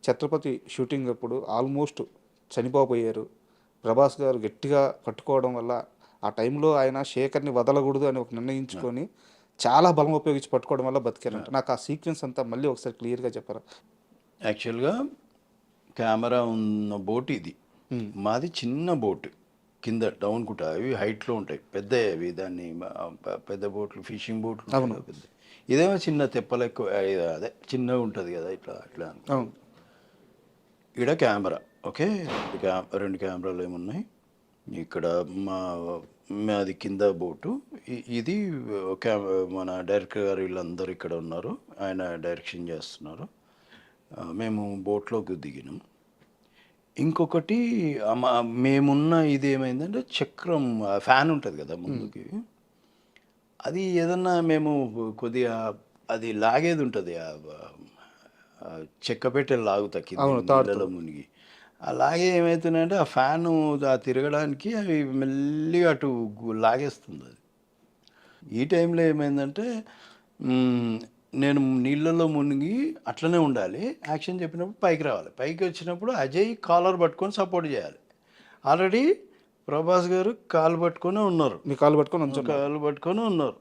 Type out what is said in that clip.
Chhatrapati shooting అప్పుడు almost చనిపోబోయారు. Prabhas గారు గట్టిగా పట్టుకోవడం వల్ల ఆ టైంలో ఆయన శేఖర్‌ని వదలకూడదు అని ఒక నిర్ణయించుకొని చాలా బలం ఉపయోగించి పట్టుకోవడం వల్ల బతికారంట. నాకు ఆ సీక్వెన్స్ అంతా మళ్ళీ ఒకసారి క్లియర్‌గా చెప్పరా? యాక్చువల్గా కెమెరా ఉన్న బోట్ ఇది. మాది చిన్న బోట్, కింద డౌన్ కుట అవి హైట్లో ఉంటాయి, పెద్ద అవి. దాన్ని పెద్ద బోట్లు, ఫిషింగ్ బోట్లు ఉంటాయి కదా పెద్ద. ఇదేమో చిన్న తెప్పలు ఎక్కువ, అదే చిన్నగా ఉంటుంది కదా, ఇట్లా ఇట్లా. అవును. ఇక్కడ కెమెరా ఓకే, రెండు కెమెరాలు ఏమున్నాయి ఇక్కడ. మా మాది కింద బోటు, ఇది మన డైరెక్టర్ గారు వీళ్ళందరూ ఇక్కడ ఉన్నారు, ఆయన డైరెక్షన్ చేస్తున్నారు. మేము బోట్లోకి దిగినాం. ఇంకొకటి మేమున్న ఇది ఏమైందంటే చక్రం, ఫ్యాన్ ఉంటుంది కదా ముందుకి, అది ఏదన్నా మేము కొద్దిగా అది లాగేది ఉంటుంది, చెక్క పెట్టెలు లాగుతా కింద నీళ్ళలో మునిగి. అలాగే ఏమవుతుందంటే ఆ ఫ్యాను తిరగడానికి అవి మెల్లిగా అటు లాగేస్తుంది అది. ఈ టైంలో ఏమైందంటే నేను నీళ్ళలో మునిగి అట్లనే ఉండాలి, యాక్షన్ చెప్పినప్పుడు పైకి రావాలి. పైకి వచ్చినప్పుడు అజయ్ కాలర్ పట్టుకొని సపోర్ట్ చేయాలి. ఆల్రెడీ ప్రభాస్ గారు కాలు పట్టుకొని ఉన్నారు, మీ కాలు పట్టుకొని ఉంచున్నారు. కాలు పట్టుకొని ఉన్నారు.